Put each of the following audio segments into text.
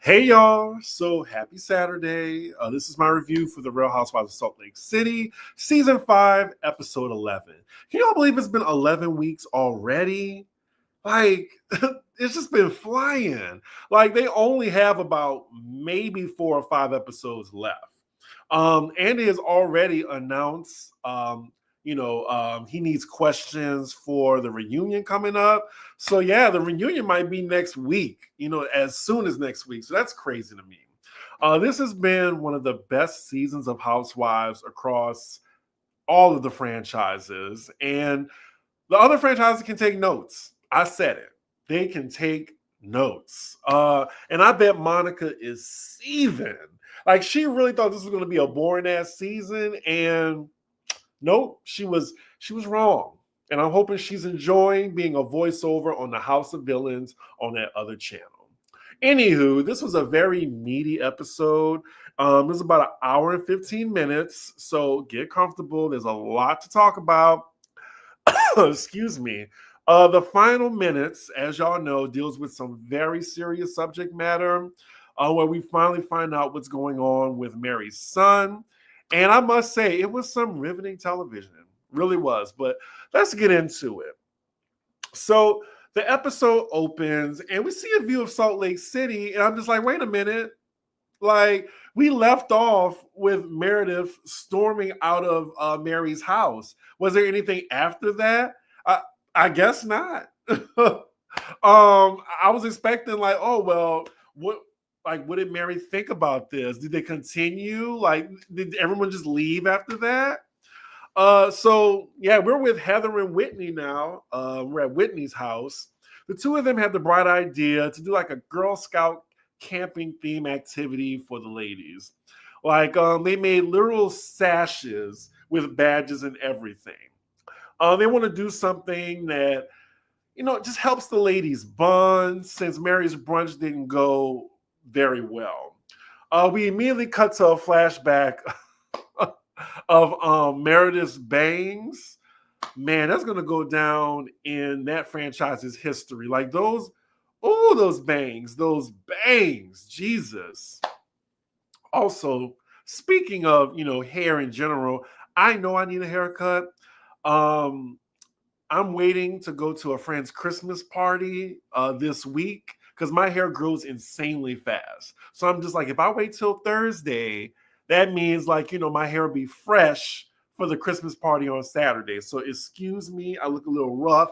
Hey y'all, so happy Saturday. This is my review for the Real Housewives of Salt Lake City, Season 5, Episode 11. Can y'all believe it's been 11 weeks already? Like, it's just been flying. Like, they only have about maybe 4 or 5 episodes left. Andy has already announced, he needs questions for the reunion coming up. So yeah, the reunion might be next week, as soon as next week. So that's crazy to me. This has been one of the best seasons of Housewives across all of the franchises. And the other franchises can take notes. I said it. They can take notes. And I bet Monica is seething. Like, she really thought this was going to be a boring ass season, and nope, she was wrong. And I'm hoping she's enjoying being a voiceover on the House of Villains on that other channel. Anywho, this was a very meaty episode. It was about an hour and 15 minutes, so get comfortable. There's a lot to talk about. Excuse me. The final minutes, as y'all know, deals with some very serious subject matter, where we finally find out what's going on with Mary's son. And I must say, it was some riveting television. Really was. But let's get into it. So the episode opens and we see a view of Salt Lake City. And I'm just like, wait a minute. Like, we left off with Meredith storming out of Mary's house. Was there anything after that? I guess not. I was expecting like, oh, well, what did Mary think about this? Did they continue? Like, did everyone just leave after that? So yeah, we're with Heather and Whitney now. We're at Whitney's house. The two of them had the bright idea to do like a Girl Scout camping theme activity for the ladies. Like, they made literal sashes with badges and everything. They want to do something that, just helps the ladies bond, since Mary's brunch didn't go very well. We immediately cut to a flashback of Meredith's bangs. Man, that's going to go down in that franchise's history. Like, those bangs, Jesus. Also, speaking of, hair in general, I know I need a haircut. I'm waiting to go to a friend's Christmas party this week because my hair grows insanely fast. So I'm just like, if I wait till Thursday, that means like, my hair will be fresh for the Christmas party on Saturday. So excuse me, I look a little rough,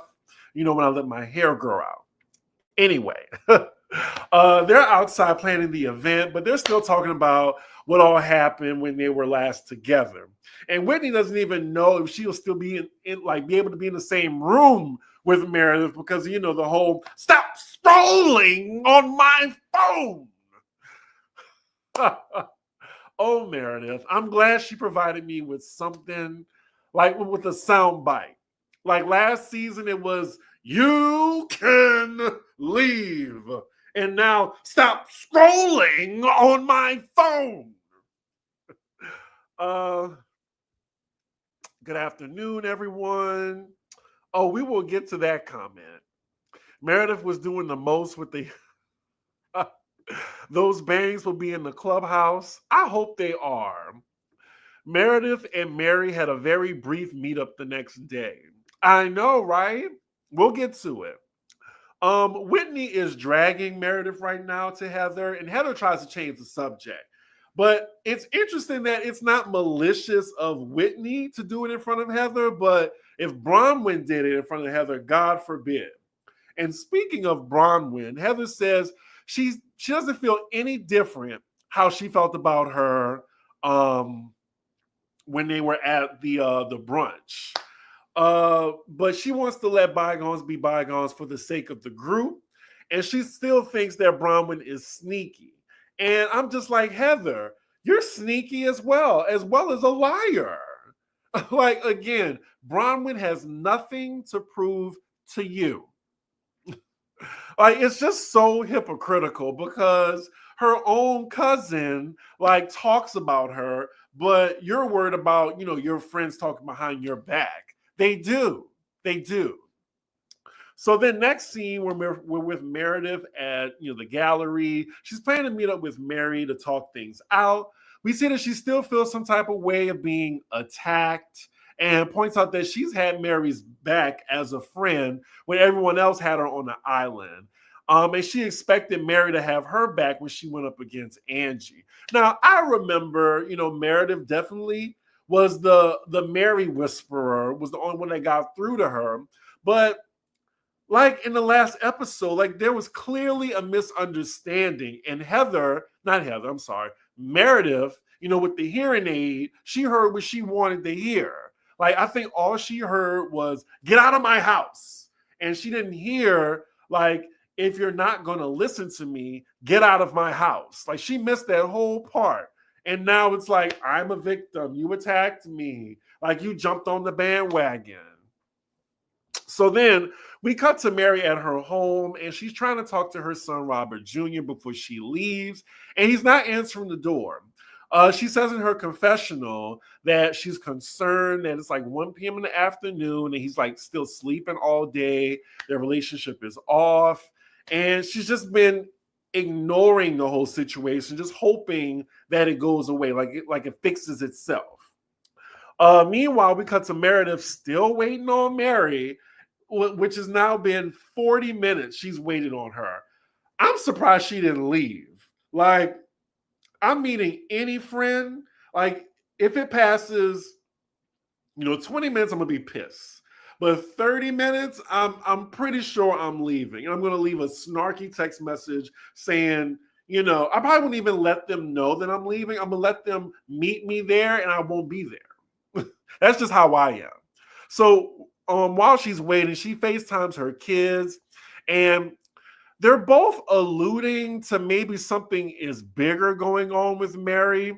when I let my hair grow out. Anyway, they're outside planning the event, but they're still talking about what all happened when they were last together. And Whitney doesn't even know if she'll still be be able to be in the same room with Meredith because, the whole stop scrolling on my phone. Oh, Meredith, I'm glad she provided me with something like with a sound bite. Like last season, it was, you can leave. And now, stop scrolling on my phone. Good afternoon, everyone. Oh, we will get to that comment. Meredith was doing the most with the... Those bangs will be in the clubhouse. I hope they are. Meredith and Mary had a very brief meetup the next day. I know, right? We'll get to it. Whitney is dragging Meredith right now to Heather, and Heather tries to change the subject. But it's interesting that it's not malicious of Whitney to do it in front of Heather, but if Bronwyn did it in front of Heather, God forbid. And speaking of Bronwyn, Heather says she doesn't feel any different how she felt about her when they were at the brunch. But she wants to let bygones be bygones for the sake of the group. And she still thinks that Bronwyn is sneaky. And I'm just like, Heather, you're sneaky as well as a liar. Like, again, Bronwyn has nothing to prove to you. Like, it's just so hypocritical because her own cousin like talks about her, but you're worried about, your friends talking behind your back. They do. So then next scene, we're with Meredith at the gallery. She's planning to meet up with Mary to talk things out. We see that she still feels some type of way of being attacked and points out that she's had Mary's back as a friend when everyone else had her on the island. And she expected Mary to have her back when she went up against Angie. Now, I remember, Meredith definitely was the Mary whisperer, was the only one that got through to her. But like in the last episode, like there was clearly a misunderstanding. And Meredith, with the hearing aid, she heard what she wanted to hear. Like I think all she heard was, get out of my house. And she didn't hear, like, if you're not going to listen to me, get out of my house. Like she missed that whole part. And now it's like, I'm a victim. You attacked me. Like you jumped on the bandwagon. So then we cut to Mary at her home, and she's trying to talk to her son, Robert Jr., before she leaves, and he's not answering the door. She says in her confessional that she's concerned that it's like 1 p.m. in the afternoon, and he's like still sleeping all day. Their relationship is off, and she's just been ignoring the whole situation, just hoping that it goes away, like it fixes itself. Meanwhile, we cut to Meredith still waiting on Mary, which has now been 40 minutes she's waited on her. I'm surprised she didn't leave. Like, I'm meeting any friend. Like, if it passes, 20 minutes, I'm gonna be pissed. But 30 minutes, I'm pretty sure I'm leaving. And I'm gonna leave a snarky text message saying, I probably won't even let them know that I'm leaving. I'm gonna let them meet me there and I won't be there. That's just how I am. So while she's waiting, she FaceTimes her kids, and they're both alluding to maybe something is bigger going on with Mary.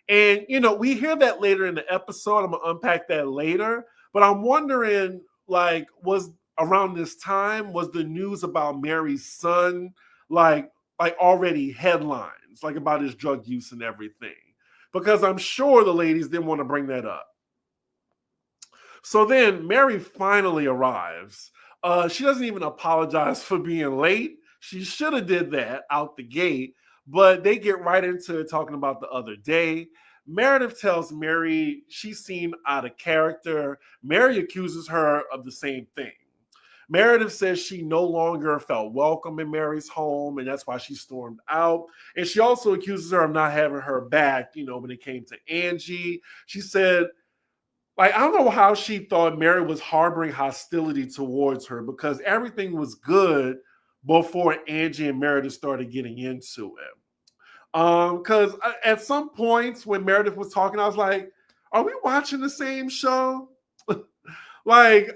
And, we hear that later in the episode. I'm going to unpack that later. But I'm wondering, like, was around this time, was the news about Mary's son, like already headlines, like about his drug use and everything? Because I'm sure the ladies didn't want to bring that up. So then Mary finally arrives. She doesn't even apologize for being late. She should have did that out the gate, but they get right into it, talking about the other day. Meredith tells Mary she seemed out of character. Mary accuses her of the same thing. Meredith says she no longer felt welcome in Mary's home, and that's why she stormed out. And she also accuses her of not having her back, when it came to Angie. She said, I don't know how she thought Mary was harboring hostility towards her, because everything was good before Angie and Meredith started getting into it. Because at some points when Meredith was talking, I was like, are we watching the same show? I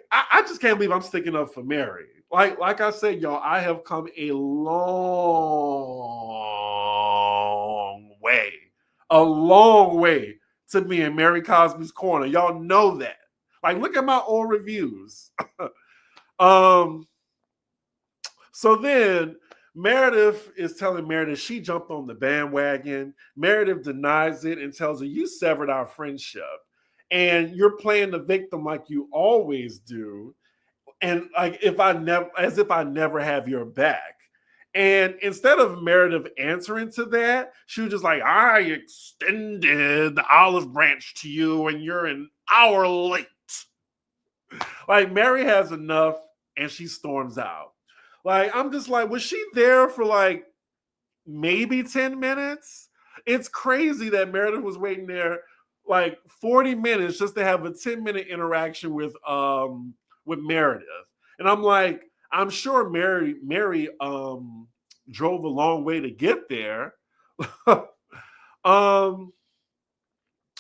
just can't believe I'm sticking up for Mary. Like I said, y'all, I have come a long way to be in Mary Cosby's corner. Y'all know that. Look at my old reviews. So then Meredith is telling Meredith she jumped on the bandwagon. Meredith denies it and tells her, you severed our friendship. And you're playing the victim like you always do. And as if I never have your back. And instead of Meredith answering to that, she was just like, I extended the olive branch to you and you're an hour late. Mary has enough and she storms out. I'm just like, was she there for maybe 10 minutes? It's crazy that Meredith was waiting there 40 minutes just to have a 10-minute interaction with Meredith. And I'm like, I'm sure Mary drove a long way to get there.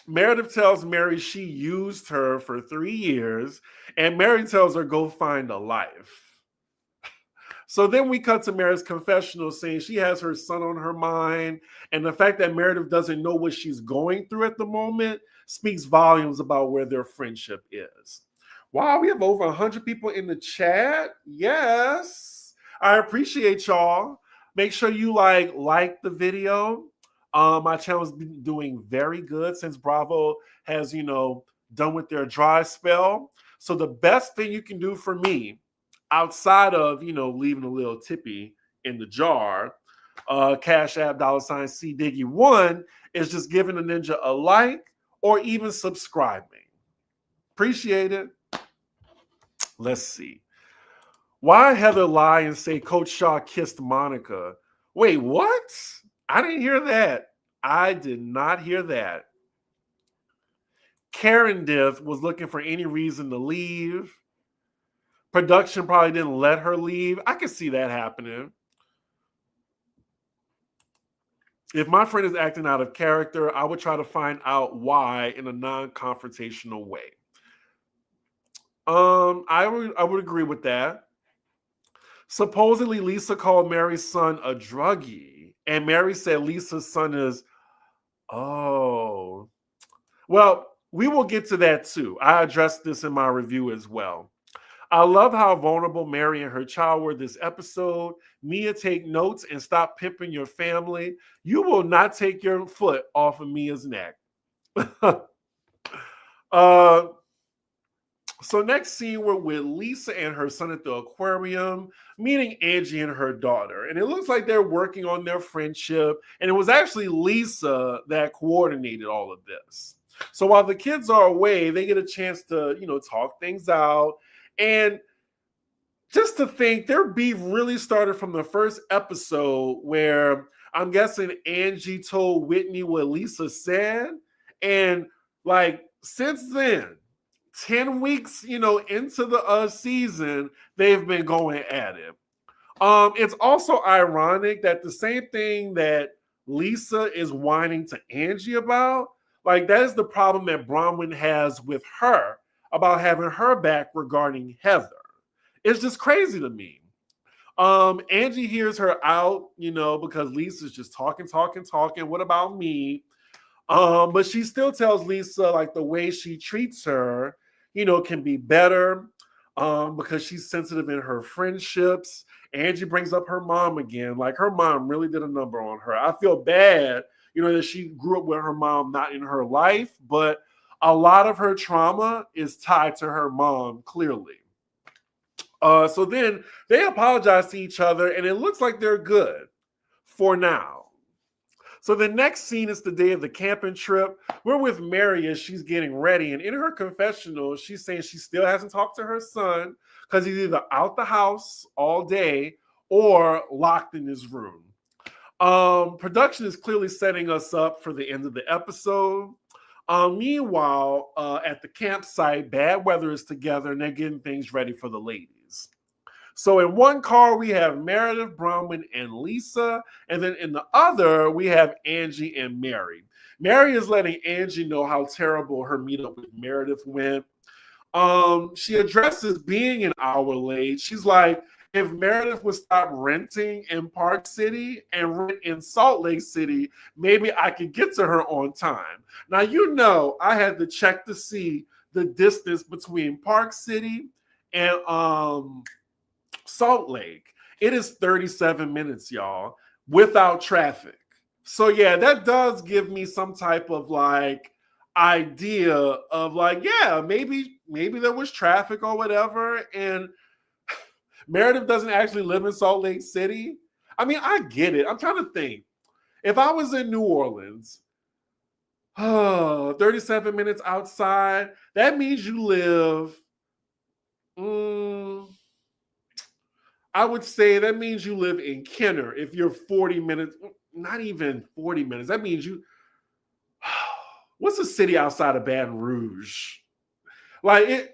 Meredith tells Mary she used her for 3 years, and Mary tells her, go find a life. So then we cut to Mary's confessional saying she has her son on her mind, and the fact that Meredith doesn't know what she's going through at the moment speaks volumes about where their friendship is. Wow, we have over 100 people in the chat. Yes, I appreciate y'all. Make sure you like the video. My channel's been doing very good since Bravo has, done with their dry spell. So the best thing you can do for me outside of, leaving a little tippy in the jar, Cash App $C Diggy1 is just giving a ninja a like or even subscribing. Appreciate it. Let's see. Why Heather lie and say Coach Shaw kissed Monica? Wait, what? I didn't hear that. I did not hear that. Karen Diff was looking for any reason to leave. Production probably didn't let her leave. I could see that happening. If my friend is acting out of character, I would try to find out why in a non-confrontational way. I would agree with that. Supposedly, Lisa called Mary's son a druggie, and Mary said Lisa's son is, oh. Well, we will get to that too. I addressed this in my review as well. I love how vulnerable Mary and her child were this episode. Mia, take notes and stop pimping your family. You will not take your foot off of Mia's neck. So next scene, we're with Lisa and her son at the aquarium, meeting Angie and her daughter. And it looks like they're working on their friendship. And it was actually Lisa that coordinated all of this. So while the kids are away, they get a chance to, talk things out. And just to think, their beef really started from the first episode where I'm guessing Angie told Whitney what Lisa said. And since then, 10 weeks, into the season, they've been going at it. It's also ironic that the same thing that Lisa is whining to Angie about, that is the problem that Bronwyn has with her about having her back regarding Heather. It's just crazy to me. Angie hears her out, because Lisa's just talking. What about me? But she still tells Lisa, the way she treats her, can be better because she's sensitive in her friendships. Angie brings up her mom again. Her mom really did a number on her. I feel bad, that she grew up with her mom not in her life, but a lot of her trauma is tied to her mom, clearly. So then they apologize to each other, and it looks like they're good for now. So the next scene is the day of the camping trip. We're with Mary as she's getting ready. And in her confessional, she's saying she still hasn't talked to her son because he's either out the house all day or locked in his room. Production is clearly setting us up for the end of the episode. Meanwhile, at the campsite, bad weather is together and they're getting things ready for the ladies. So in one car, we have Meredith, Bronwyn, and Lisa. And then in the other, we have Angie and Mary. Mary is letting Angie know how terrible her meetup with Meredith went. She addresses being an hour late. She's like, if Meredith would stop renting in Park City and rent in Salt Lake City, maybe I could get to her on time. Now, I had to check to see the distance between Park City and Salt Lake. It is 37 minutes, y'all, without traffic. So yeah, that does give me some type of idea of maybe there was traffic or whatever. And Meredith doesn't actually live in Salt Lake City. I mean, I get it. I'm trying to think. If I was in New Orleans, 37 minutes outside, that means you live I would say that means you live in Kenner. If you're 40 minutes, not even 40 minutes, that means what's a city outside of Baton Rouge? I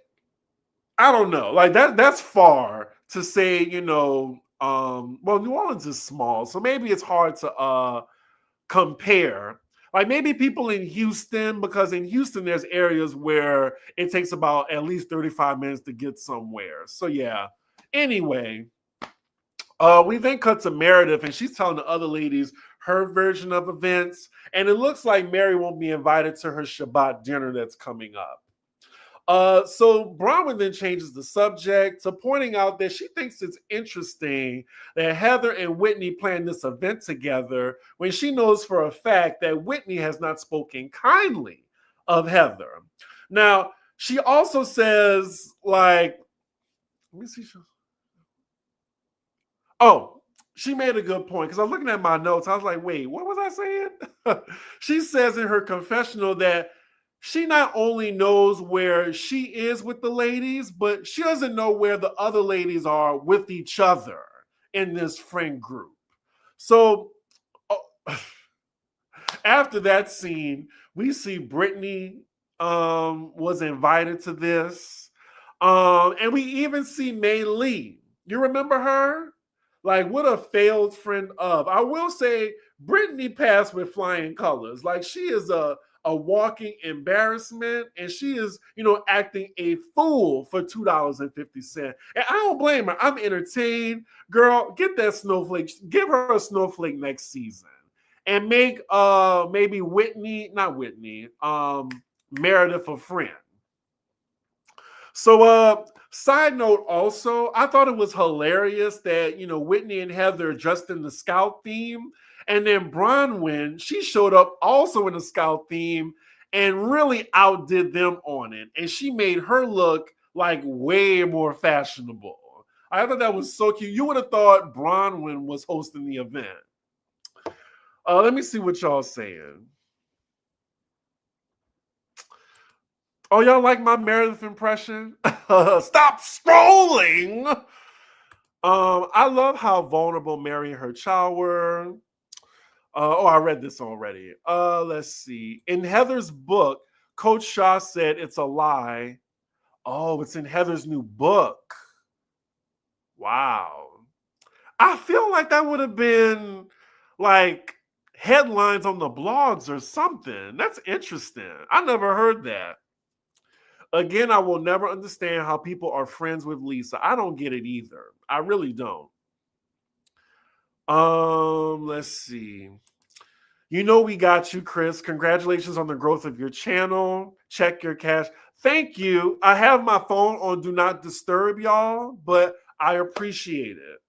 don't know. That's far to say, New Orleans is small, so maybe it's hard to compare. Maybe people in Houston, because in Houston, there's areas where it takes about at least 35 minutes to get somewhere. So yeah, anyway, we then cut to Meredith, and she's telling the other ladies her version of events, and it looks like Mary won't be invited to her Shabbat dinner that's coming up. So Bronwyn then changes the subject to pointing out that she thinks it's interesting that Heather and Whitney planned this event together when she knows for a fact that Whitney has not spoken kindly of Heather. Now, she also says, let me see. Oh, she made a good point because I was looking at my notes. I was like, wait, what was I saying? She says in her confessional that she not only knows where she is with the ladies, but she doesn't know where the other ladies are with each other in this friend group. So oh, after that scene, we see Brittany was invited to this. And we even see Mei Lee. You remember her? Like, what a failed friend of. I will say, Brittany passed with flying colors. Like, she is a walking embarrassment, and she is, acting a fool for $2.50. And I don't blame her. I'm entertained. Girl, get that snowflake. Give her a snowflake next season. And make maybe Meredith a friend. So, side note also, I thought it was hilarious that, Whitney and Heather dressed in the scout theme. And then Bronwyn, she showed up also in the scout theme and really outdid them on it. And she made her look like way more fashionable. I thought that was so cute. You would have thought Bronwyn was hosting the event. Let me see what y'all saying. Oh, y'all like my Meredith impression? Stop scrolling. I love how vulnerable Mary and her child were. I read this already. Let's see. In Heather's book, Coach Shaw said it's a lie. Oh, it's in Heather's new book. Wow. I feel like that would have been like headlines on the blogs or something. That's interesting. I never heard that. Again, I will never understand how people are friends with Lisa. I don't get it either. I really don't. Let's see. We got you, Chris. Congratulations on the growth of your channel. Check your cash. Thank you. I have my phone on Do Not Disturb, y'all, but I appreciate it.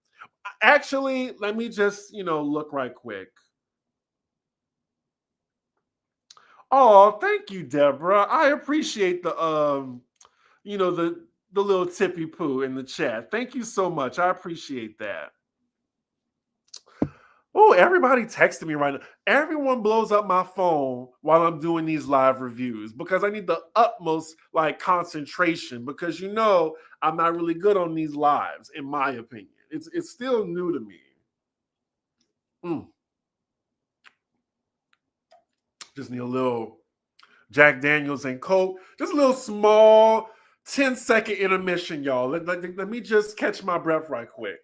Actually, let me just, look right quick. Oh, thank you, Deborah. I appreciate the the little tippy poo in the chat. Thank you so much. I appreciate that. Oh, everybody texting me right now. Everyone blows up my phone while I'm doing these live reviews because I need the utmost concentration because I'm not really good on these lives, in my opinion. It's still new to me. Just need a little Jack Daniels and Coke. Just a little small 10-second intermission, y'all. Let me just catch my breath right quick.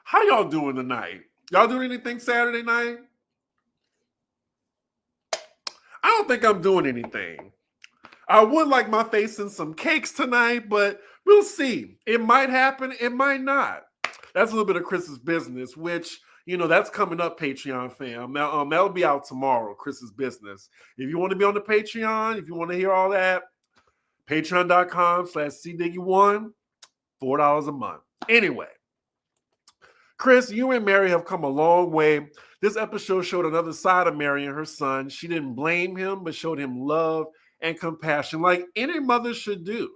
How y'all doing tonight? Y'all doing anything Saturday night? I don't think I'm doing anything. I would like my face in some cakes tonight, but we'll see. It might happen. It might not. That's a little bit of Chris's business, which, that's coming up, Patreon fam. Now, that'll be out tomorrow, Chris's business. If you want to be on the Patreon, if you want to hear all that, patreon.com/cdiggy1, $4 a month. Anyway, Chris, you and Mary have come a long way. This episode showed another side of Mary and her son. She didn't blame him, but showed him love and compassion like any mother should do.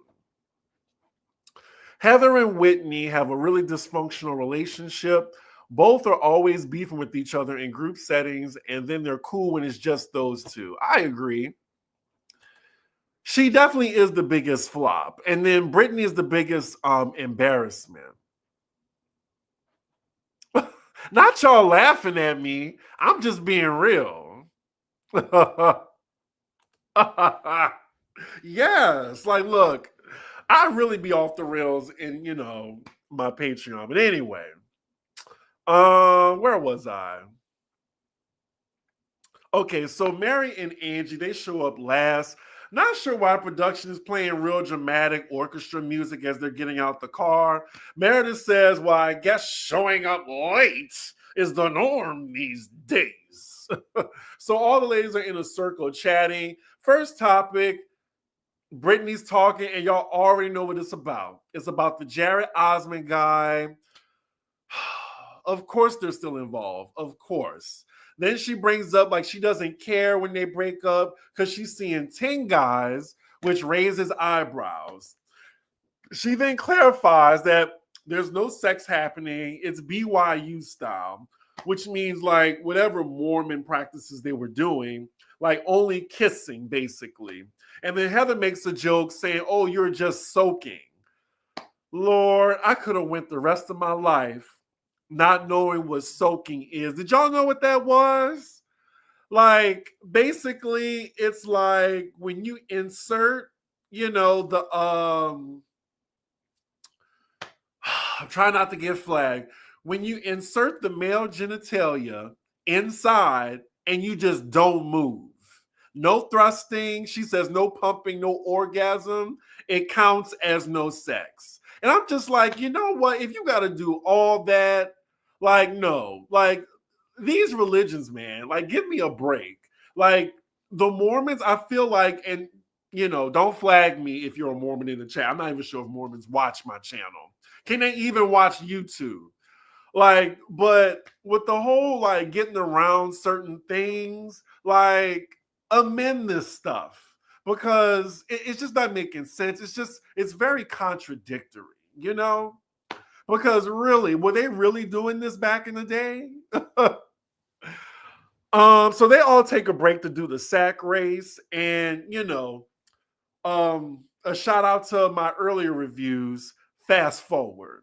Heather and Whitney have a really dysfunctional relationship. Both are always beefing with each other in group settings, and then they're cool when it's just those two. I agree. She definitely is the biggest flop. And then Brittany is the biggest embarrassment. Not y'all laughing at me. I'm just being real. Yes. Like, look, I really be off the rails in, my Patreon. But anyway, where was I? Okay, so Mary and Angie, they show up last. Not sure why production is playing real dramatic orchestra music as they're getting out the car. Meredith says, well, I guess showing up late is the norm these days. So all the ladies are in a circle chatting. First topic, Brittany's talking, and y'all already know what it's about. It's about the Jared Osmond guy. Of course they're still involved. Of course. Then she brings up like she doesn't care when they break up because she's seeing 10 guys, which raises eyebrows. She then clarifies that there's no sex happening. It's BYU style, which means like whatever Mormon practices they were doing, like only kissing basically. And then Heather makes a joke saying, "Oh, you're just soaking." Lord, I could have went the rest of my life not knowing what soaking is. Did y'all know what that was? Like basically it's like when you insert, the I'm trying not to get flagged. When you insert the male genitalia inside and you just don't move. No thrusting. She says no pumping, no orgasm. It counts as no sex. And I'm just like, you know what? If you got to do all that, like, no. Like, these religions, man, like, give me a break. Like, the Mormons, I feel like, and, don't flag me if you're a Mormon in the chat. I'm not even sure if Mormons watch my channel. Can they even watch YouTube? Like, but with the whole like getting around certain things, like amend this stuff because it's just not making sense. It's very contradictory, Because really, were they really doing this back in the day? So they all take a break to do the sack race, and a shout out to my earlier reviews. Fast forward.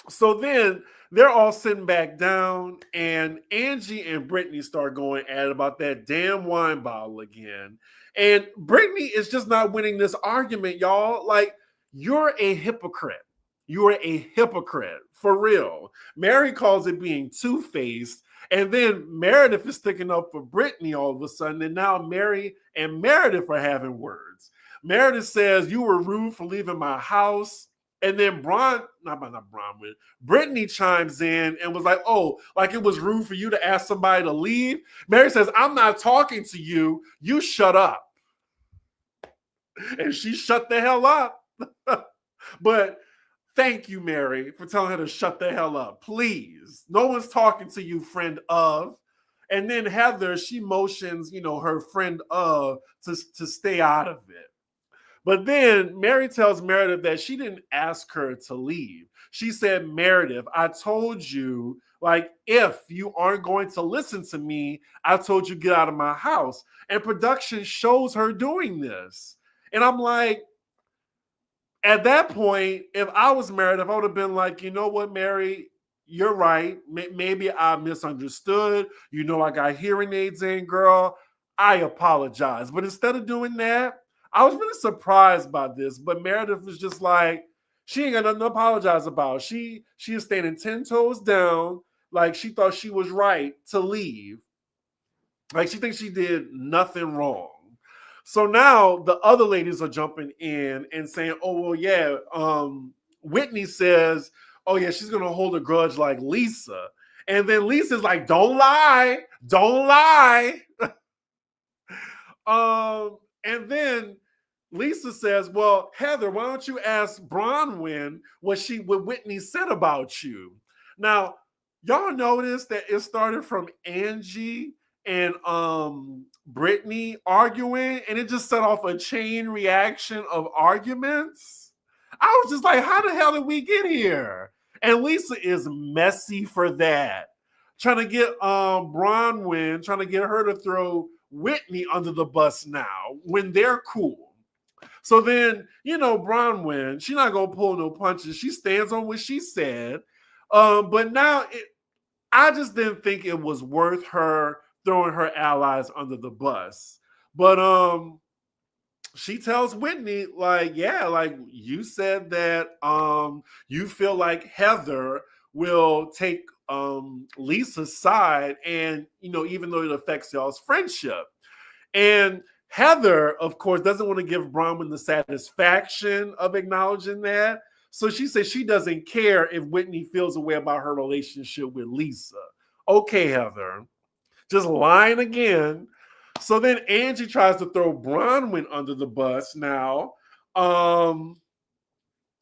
So then they're all sitting back down, and Angie and Brittany start going at it about that damn wine bottle again. And Brittany is just not winning this argument, y'all. Like, you're a hypocrite. You're a hypocrite, for real. Mary calls it being two-faced, and then Meredith is sticking up for Brittany all of a sudden, and now Mary and Meredith are having words. Meredith says, "You were rude for leaving my house." And then Brittany chimes in and was like, "Oh, like it was rude for you to ask somebody to leave." Mary says, "I'm not talking to you. You shut up." And she shut the hell up. But thank you, Mary, for telling her to shut the hell up. Please. No one's talking to you, friend of. And then Heather, she motions, her friend of to stay out of it. But then Mary tells Meredith that she didn't ask her to leave. She said, "Meredith, I told you, like, if you aren't going to listen to me, I told you get out of my house." And production shows her doing this. And I'm like, at that point, if I was Meredith, I would have been like, "You know what, Mary? You're right. Maybe I misunderstood. I got hearing aids in, girl. I apologize." But instead of doing that, I was really surprised by this, but Meredith was just like, she ain't got nothing to apologize about. She is standing 10 toes down, like she thought she was right to leave. Like she thinks she did nothing wrong. So now the other ladies are jumping in and saying, "Oh, well, yeah, Whitney says, oh, yeah, she's going to hold a grudge like Lisa." And then Lisa's like, "Don't lie. Don't lie." And then Lisa says, "Well, Heather, why don't you ask Bronwyn what Whitney said about you?" Now, y'all notice that it started from Angie and Brittany arguing, and it just set off a chain reaction of arguments. I was just like, how the hell did we get here? And Lisa is messy for that. Trying to get Bronwyn, trying to get her to throw Whitney under the bus now when they're cool. So then, Bronwyn, she's not going to pull no punches. She stands on what she said. But now I just didn't think it was worth her throwing her allies under the bus. But she tells Whitney, like, yeah, like you said that you feel like Heather will take Lisa's side, and even though it affects y'all's friendship. And Heather, of course, doesn't want to give Bronwyn the satisfaction of acknowledging that. So she says she doesn't care if Whitney feels a way about her relationship with Lisa. Okay, Heather, just lying again. So then Angie tries to throw Bronwyn under the bus now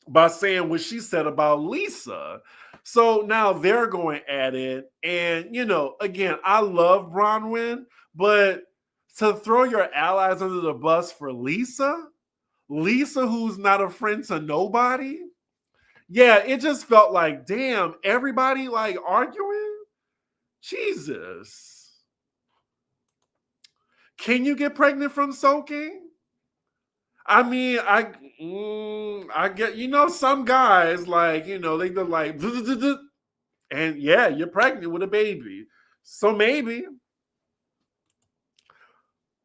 by saying what she said about Lisa. So now they're going at it. And, again, I love Bronwyn, but to throw your allies under the bus for Lisa, Lisa, who's not a friend to nobody. Yeah, it just felt like, damn, everybody like arguing? Jesus. Can you get pregnant from soaking? I mean, I get, some guys like, they go like, and yeah, you're pregnant with a baby. So maybe.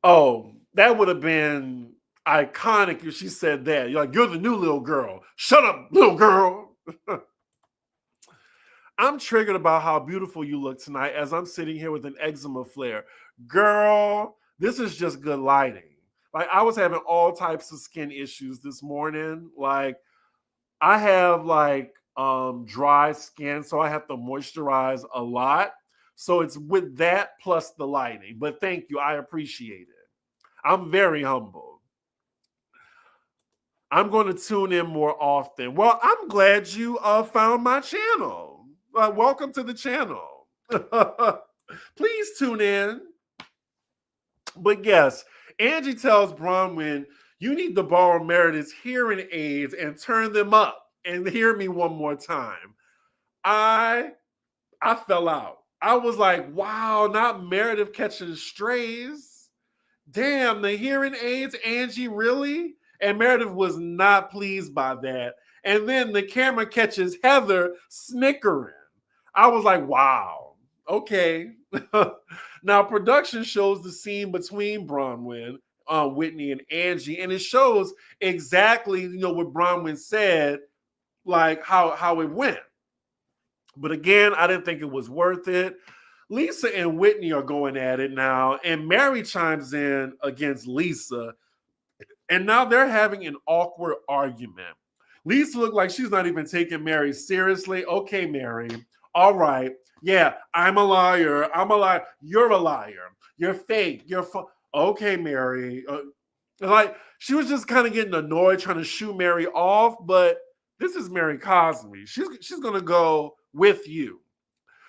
Oh, that would have been iconic if she said that. You're like, you're the new little girl. Shut up, little girl. I'm triggered about how beautiful you look tonight as I'm sitting here with an eczema flare. Girl, this is just good lighting. Like, I was having all types of skin issues this morning. Like, I have dry skin, so I have to moisturize a lot. So it's with that plus the lighting. But thank you. I appreciate it. I'm very humble. I'm going to tune in more often. Well, I'm glad you found my channel. Welcome to the channel. Please tune in. But yes, Angie tells Bronwyn, you need to borrow Meredith's hearing aids and turn them up and hear me one more time. I fell out. I was like, wow, not Meredith catching strays. Damn, the hearing aids, Angie, really? And Meredith was not pleased by that. And then the camera catches Heather snickering. I was like, wow, okay. Now, production shows the scene between Bronwyn, Whitney, and Angie, and it shows exactly, what Bronwyn said, like how it went. But again, I didn't think it was worth it. Lisa and Whitney are going at it now, and Mary chimes in against Lisa, and now they're having an awkward argument. Lisa looked like she's not even taking Mary seriously. Okay, Mary, all right. Yeah, I'm a liar. I'm a liar. You're a liar. You're fake. Okay, Mary. Like, she was just kind of getting annoyed, trying to shoo Mary off, but this is Mary Cosby. She's going to go with you.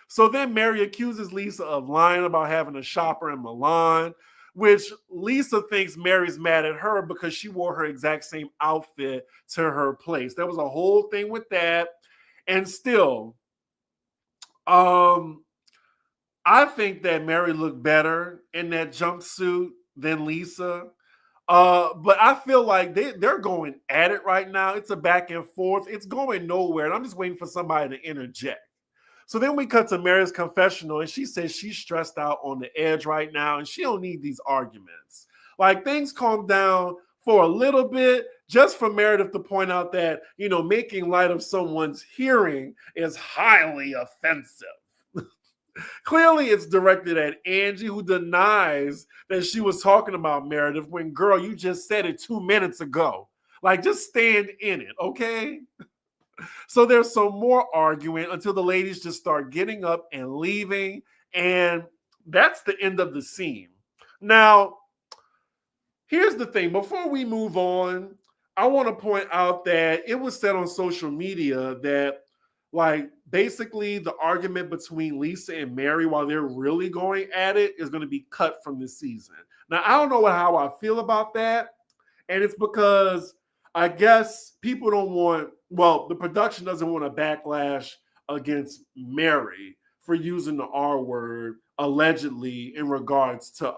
So then Mary accuses Lisa of lying about having a shopper in Milan, which Lisa thinks Mary's mad at her because she wore her exact same outfit to her place. There was a whole thing with that. And still, I think that Mary looked better in that jumpsuit than Lisa. But I feel like they're going at it right now. It's a back and forth. It's going nowhere. And I'm just waiting for somebody to interject. So then we cut to Mary's confessional, and she says she's stressed out on the edge right now, and she don't need these arguments. Like, things calm down for a little bit, just for Meredith to point out that, making light of someone's hearing is highly offensive. Clearly, it's directed at Angie, who denies that she was talking about Meredith when, girl, you just said it 2 minutes ago. Like, just stand in it, okay? So there's some more arguing until the ladies just start getting up and leaving. And that's the end of the scene. Now, here's the thing. Before we move on, I want to point out that it was said on social media that, like, basically the argument between Lisa and Mary while they're really going at it is going to be cut from this season. Now, I don't know how I feel about that. And it's because I guess people don't want, the production doesn't want a backlash against Mary for using the R word allegedly in regards to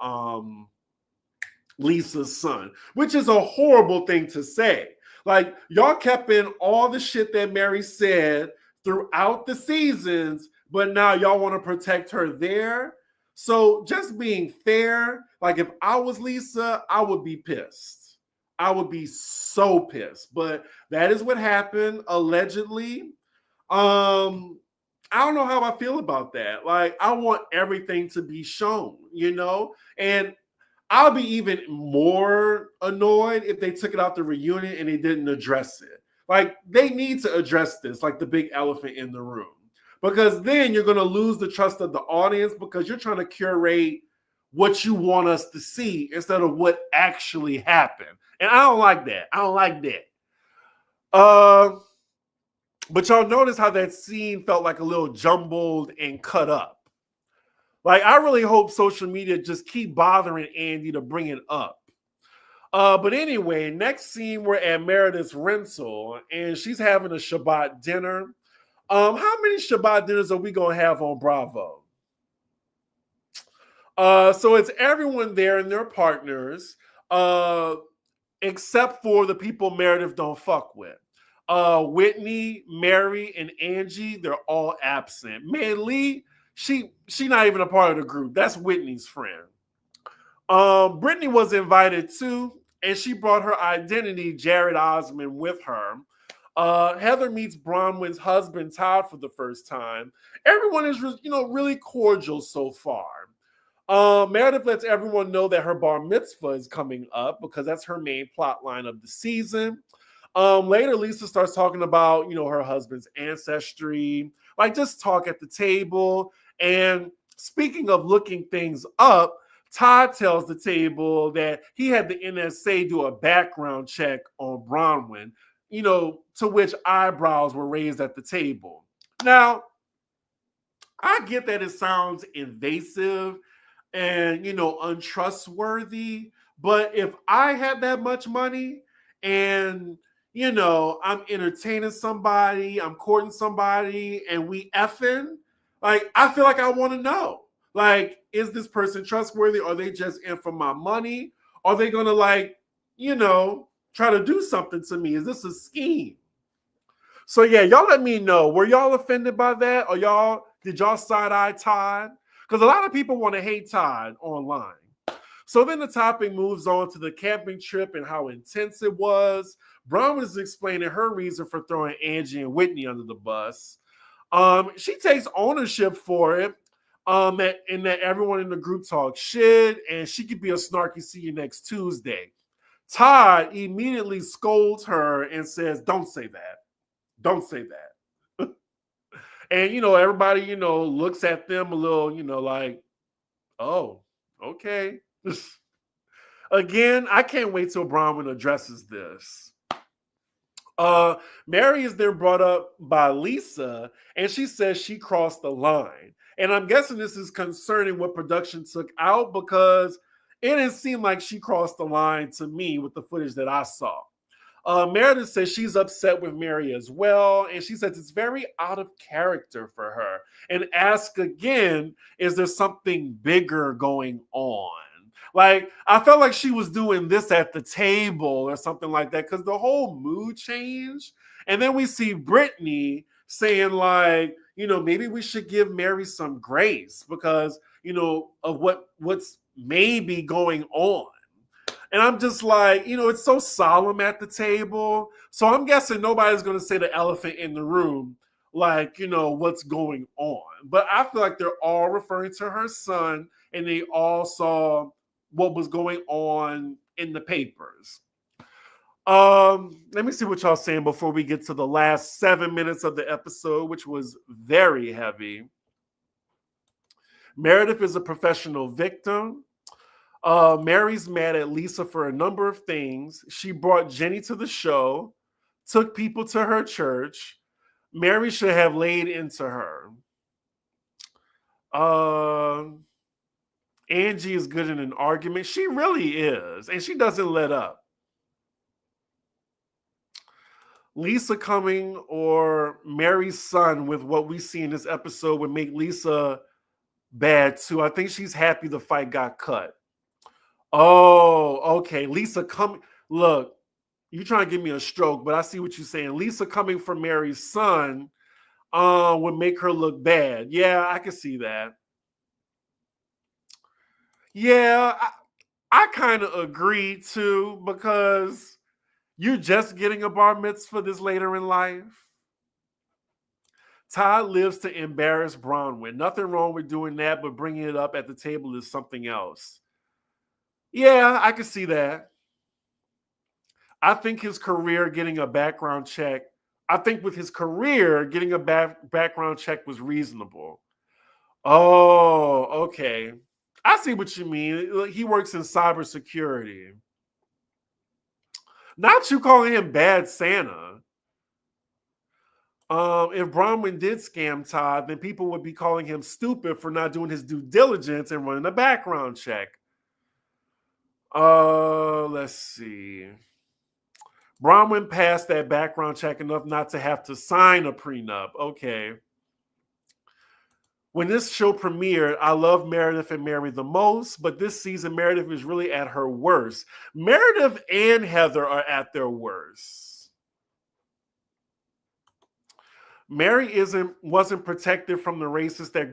Lisa's son, which is a horrible thing to say. Like, y'all kept in all the shit that Mary said throughout the seasons, but now y'all want to protect her there. So just being fair, like, if I was Lisa, I would be pissed. I would be so pissed. But that is what happened, allegedly. I don't know how I feel about that. Like, I want everything to be shown, And I'll be even more annoyed if they took it out the reunion and they didn't address it. Like, they need to address this, like the big elephant in the room. Because then you're going to lose the trust of the audience because you're trying to curate what you want us to see instead of what actually happened. And I don't like that. But y'all notice how that scene felt like a little jumbled and cut up. Like, I really hope social media just keep bothering Andy to bring it up. But anyway, next scene, we're at Meredith's rental, and she's having a Shabbat dinner. How many Shabbat dinners are we gonna have on Bravo? So it's everyone there and their partners, except for the people Meredith don't fuck with. Whitney, Mary, and Angie, they're all absent. Man, Lee, she not even a part of the group. That's Whitney's friend. Brittany was invited too, and she brought her identity, Jared Osmond, with her. Heather meets Bronwyn's husband, Todd, for the first time. Everyone is, really cordial so far. Meredith lets everyone know that her bar mitzvah is coming up because that's her main plot line of the season. Later, Lisa starts talking about, her husband's ancestry, like just talk at the table. And speaking of looking things up, Todd tells the table that he had the NSA do a background check on Bronwyn, to which eyebrows were raised at the table. Now, I get that it sounds invasive and, untrustworthy, but if I had that much money and, I'm entertaining somebody, I'm courting somebody, and we effing, like, I feel like I want to know. Like, is this person trustworthy? Are they just in for my money? Are they going to, try to do something to me? Is this a scheme? So, yeah, y'all let me know. Were y'all offended by that? Or did y'all side-eye Todd? Because a lot of people want to hate Todd online. So then the topic moves on to the camping trip and how intense it was. Bronwyn is explaining her reason for throwing Angie and Whitney under the bus. She takes ownership for it, that everyone in the group talks shit, and she could be a snarky see you next Tuesday. Todd immediately scolds her and says, "Don't say that. Don't say that." And, everybody, looks at them a little, like, oh, okay. Again, I can't wait till Bronwyn addresses this. Mary is then brought up by Lisa, and she says she crossed the line. And I'm guessing this is concerning what production took out because it didn't seem like she crossed the line to me with the footage that I saw. Meredith says she's upset with Mary as well, and she says it's very out of character for her. And asks again, is there something bigger going on? Like, I felt like she was doing this at the table or something like that because the whole mood changed. And then we see Brittany saying, like, maybe we should give Mary some grace because, of what's maybe going on. And I'm just like, it's so solemn at the table. So I'm guessing nobody's going to say the elephant in the room, like, what's going on. But I feel like they're all referring to her son and they all saw what was going on in the papers. Let me see what y'all saying before we get to the last 7 minutes of the episode, which was very heavy. Meredith is a professional victim. Mary's mad at Lisa for a number of things. She brought Jenny to the show, took people to her church. Mary should have laid into her. Angie is good in an argument. She really is, and she doesn't let up. Lisa coming or Mary's son with what we see in this episode would make Lisa bad too. I think she's happy the fight got cut. Oh, okay. Lisa coming. Look, you trying to give me a stroke, but I see what you're saying. Lisa coming for Mary's son would make her look bad. Yeah, I can see that. Yeah, I kind of agree too because you're just getting a bar mitzvah this later in life. Todd lives to embarrass Bronwyn. Nothing wrong with doing that, but bringing it up at the table is something else. Yeah, I can see that. I think his career getting a background check, with his career getting a background check was reasonable. Oh, okay. I see what you mean. He works in cybersecurity. Not you calling him bad Santa. If Bronwyn did scam Todd, then people would be calling him stupid for not doing his due diligence and running a background check. Let's see. Bronwyn passed that background check enough not to have to sign a prenup. Okay. When this show premiered, I love Meredith and Mary the most, but this season Meredith is really at her worst. Meredith and Heather are at their worst. Mary wasn't protected from the racists that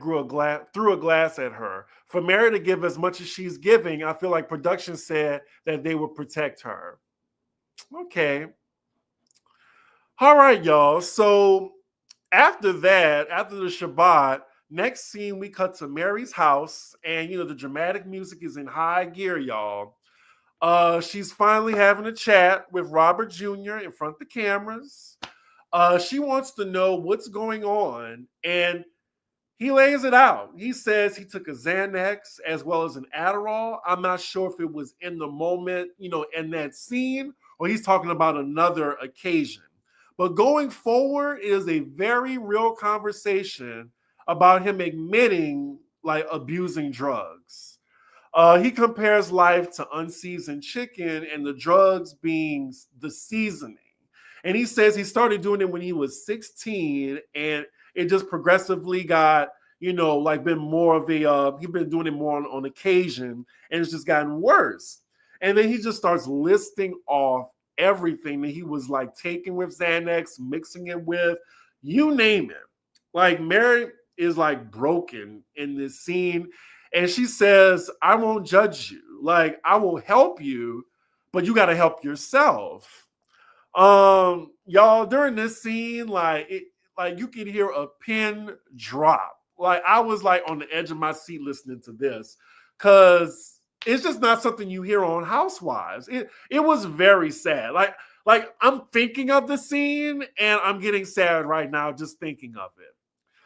threw a glass at her. For Mary to give as much as she's giving, I feel like production said that they would protect her. Okay. All right, y'all. So after that, after the Shabbat, next scene we cut to Mary's house, and the dramatic music is in high gear, y'all. She's finally having a chat with Robert Jr. in front of the cameras. She wants to know what's going on, and he lays it out. He says he took a Xanax as well as an Adderall. I'm not sure if it was in the moment, in that scene, or he's talking about another occasion. But going forward is a very real conversation about him admitting like abusing drugs. He compares life to unseasoned chicken and the drugs being the seasoning. And he says he started doing it when he was 16 and it just progressively got, like been more of he's been doing it more on occasion and it's just gotten worse. And then he just starts listing off everything that he was like taking with Xanax, mixing it with, you name it. Like Mary is like broken in this scene. And she says, I won't judge you. Like, I will help you, but you got to help yourself. Y'all, during this scene, like you could hear a pin drop. Like I was like on the edge of my seat listening to this because it's just not something you hear on Housewives. It was very sad. Like I'm thinking of the scene and I'm getting sad right now just thinking of it.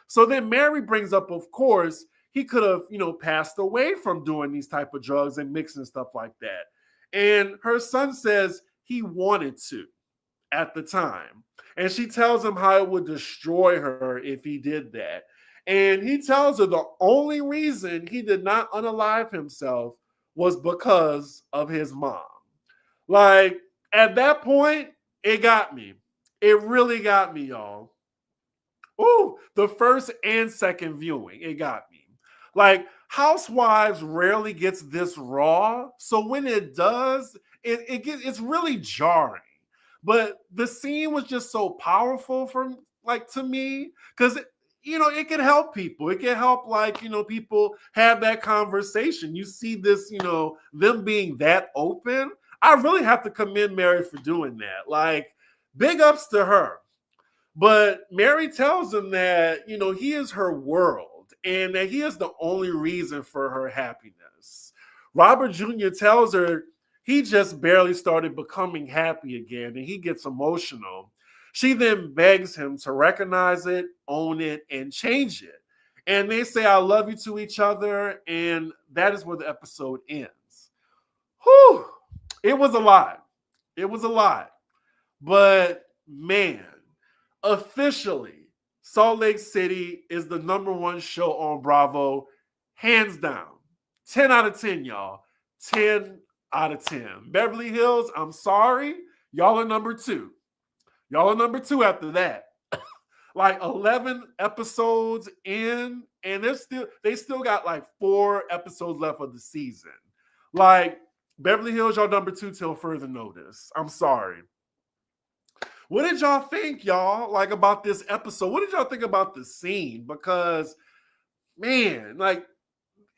So then Mary brings up, of course, he could have, passed away from doing these type of drugs and mixing stuff like that. And her son says he wanted to at the time. And she tells him how it would destroy her if he did that. And he tells her the only reason he did not unalive himself was because of his mom. Like, at that point, it got me. It really got me, y'all. Ooh, the first and second viewing, it got me. Like, Housewives rarely gets this raw. So when it does, it's really jarring. But the scene was just so powerful to me because it can help people. It can help people have that conversation. You see this, them being that open. I really have to commend Mary for doing that. Like, big ups to her. But Mary tells him that, he is her world and that he is the only reason for her happiness. Robert Jr. tells her he just barely started becoming happy again and he gets emotional. She then begs him to recognize it, own it, and change it. And they say, I love you to each other. And that is where the episode ends. Whew. It was a lot. It was a lot. But man, officially, Salt Lake City is the #1 show on Bravo, hands down. 10 out of 10, y'all. 10 out of 10. Beverly Hills, I'm sorry. Y'all are #2. Y'all are #2 after that. Like 11 episodes in, and they still got like 4 episodes left of the season. Like Beverly Hills, y'all #2 till further notice. I'm sorry. What did y'all think, y'all, like about this episode? What did y'all think about the scene? Because, man, like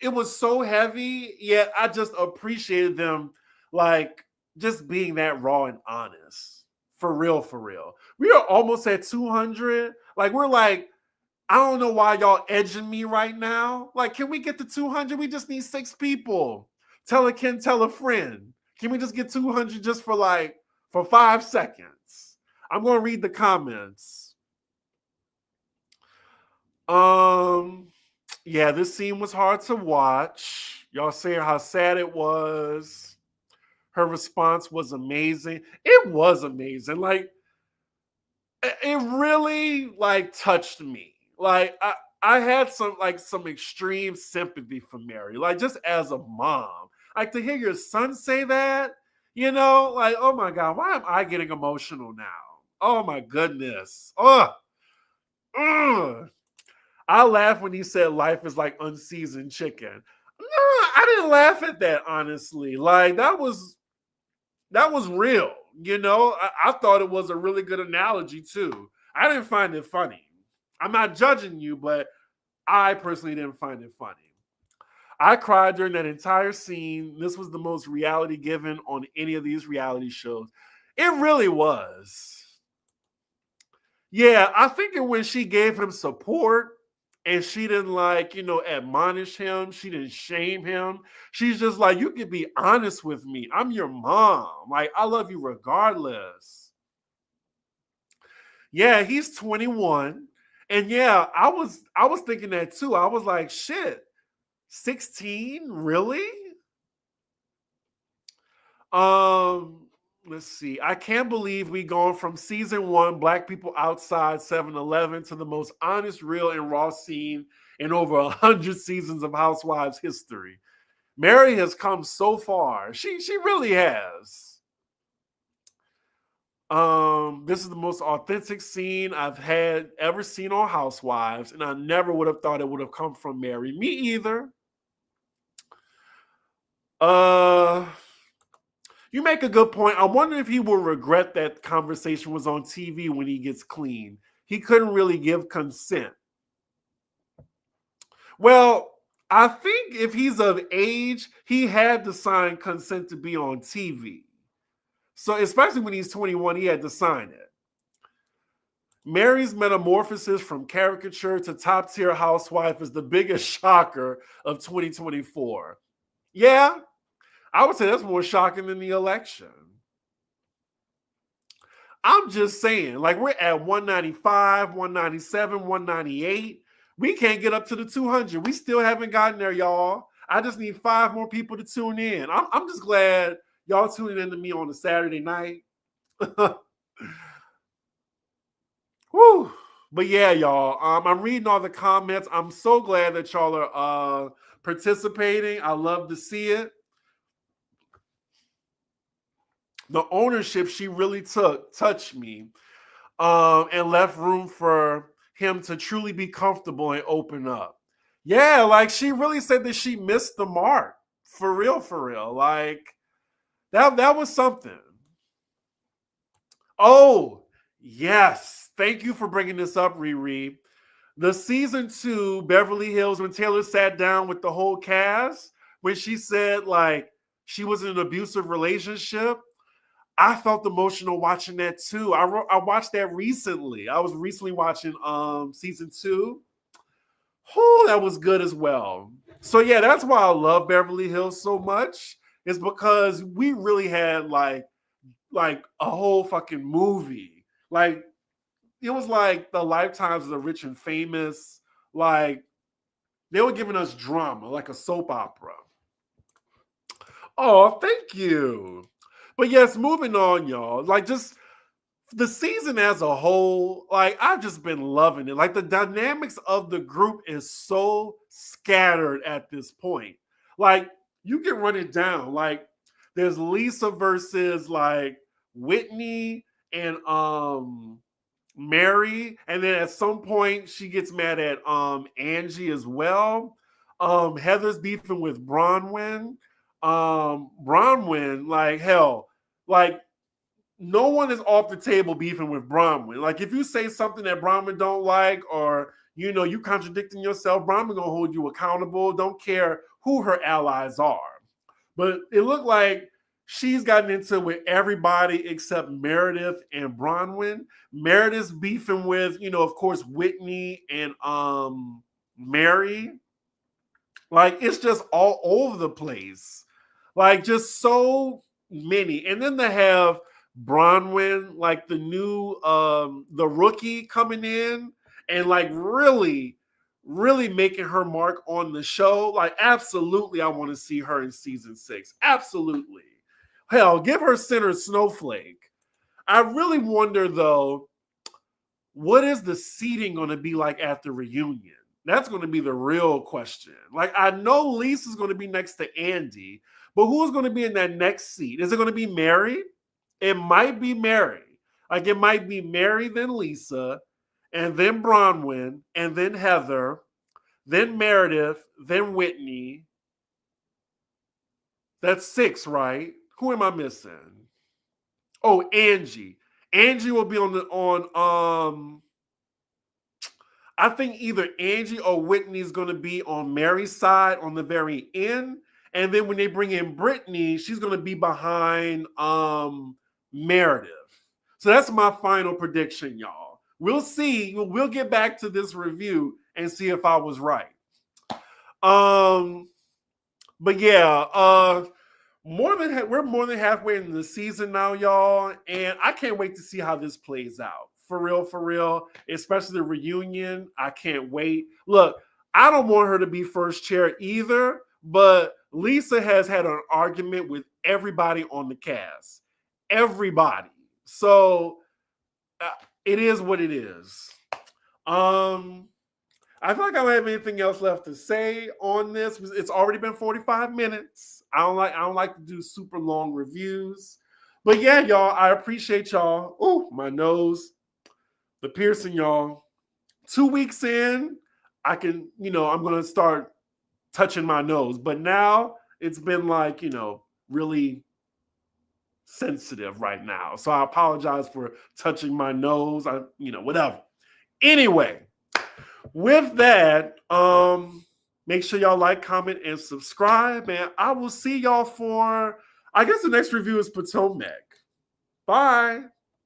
it was so heavy, yet I just appreciated them like just being that raw and honest. For real, for real. We are almost at 200. Like, we're like, I don't know why y'all edging me right now. Like, can we get to 200? We just need 6 people. Tell a Ken, tell a friend. Can we just get 200 just for 5 seconds? I'm going to read the comments. Yeah, this scene was hard to watch. Y'all saying how sad it was. Her response was amazing. It was amazing. Like, it really touched me. Like, I had some extreme sympathy for Mary, like just as a mom. Like to hear your son say that, you know, like, oh my God, why am I getting emotional now? Oh my goodness. Ugh. Ugh. I laughed when he said life is like unseasoned chicken. No, I didn't laugh at that, honestly. Like that was real, you know. I thought it was a really good analogy too. I didn't find it funny. I'm not judging you, but I personally didn't find it funny. I cried during that entire scene. This was the most reality given on any of these reality shows. It really was. Yeah, I think when she gave him support and she didn't like, you know, admonish him, she didn't shame him. She's just like, you can be honest with me. I'm your mom. Like, I love you regardless. Yeah, he's 21. And yeah, I was thinking that too. I was like, shit, 16? Really? Um, let's see. I can't believe we gone from season one, Black people outside 7-Eleven, to the most honest, real, and raw scene in over 100 seasons of Housewives history. Mary has come so far. She really has. This is the most authentic scene I've had ever seen on Housewives, and I never would have thought it would have come from Mary. Me either. Uh You make a good point. I wonder if he will regret that conversation was on TV when he gets clean. He couldn't really give consent. Well, I think if he's of age, he had to sign consent to be on TV. So, especially when he's 21, he had to sign it. Mary's metamorphosis from caricature to top tier housewife is the biggest shocker of 2024. Yeah, I would say that's more shocking than the election. I'm just saying, like we're at 195, 197, 198. We can't get up to the 200. We still haven't gotten there, y'all. I just need 5 more people to tune in. I'm just glad y'all tuning in to me on a Saturday night. Whew. But yeah, y'all, I'm reading all the comments. I'm so glad that y'all are participating. I love to see it. The ownership she really took touched me, and left room for him to truly be comfortable and open up. Yeah, like she really said that she missed the mark. For real, for real. Like that was something. Oh, yes. Thank you for bringing this up, Riri. The season 2 Beverly Hills, when Taylor sat down with the whole cast, when she said like she was in an abusive relationship, I felt emotional watching that too. I watched that recently. I was recently watching season 2. Oh, that was good as well. So yeah, that's why I love Beverly Hills so much. Is because we really had like a whole fucking movie. Like it was like the lifetimes of the rich and famous. Like they were giving us drama, like a soap opera. Oh, thank you. But yes, moving on, y'all. Like just the season as a whole, like I've just been loving it. Like the dynamics of the group is so scattered at this point. Like you can run it down. Like there's Lisa versus like Whitney and Mary, and then at some point she gets mad at Angie as well. Heather's beefing with Bronwyn. Bronwyn, like hell, like no one is off the table beefing with Bronwyn. Like if you say something that Bronwyn don't like, or you know you contradicting yourself, Bronwyn gonna hold you accountable. Don't care who her allies are. But it looked like she's gotten into it with everybody except Meredith and Bronwyn. Meredith's beefing with, you know, of course, Whitney and Mary. Like it's just all over the place. Like just so many. And then they have Bronwyn, like the new the rookie coming in and like really making her mark on the show. Like absolutely I want to see her in season 6. Absolutely. Hell, give her center Snowflake. I really wonder though, what is the seating going to be like at the reunion? That's going to be the real question. Like I know Lisa's going to be next to Andy, But who's going to be in that next seat? Is it going to be Mary? It might be Mary. Like it might be Mary, then Lisa, and then Bronwyn, and then Heather, then Meredith, then Whitney. That's 6, right? Who am I missing? Oh, Angie. Angie will be on I think either Angie or Whitney is going to be on Mary's side on the very end. And then when they bring in Brittany, she's going to be behind Meredith. So that's my final prediction, y'all. We'll see. We'll get back to this review and see if I was right. But yeah, we're more than halfway in the season now, y'all, and I can't wait to see how this plays out. For real, especially the reunion. I can't wait. Look, I don't want her to be first chair either, but Lisa has had an argument with everybody on the cast. Everybody. So it is what it is. I feel like I don't have anything else left to say on this. It's already been 45 minutes. I don't like to do super long reviews. But yeah, y'all, I appreciate y'all. Oh, my nose. The piercing, y'all. 2 weeks in, I'm going to start touching my nose. But now it's been like, really sensitive right now. So I apologize for touching my nose. Whatever. Anyway, with that, make sure y'all like, comment, and subscribe. And I will see y'all for, I guess the next review is Potomac. Bye.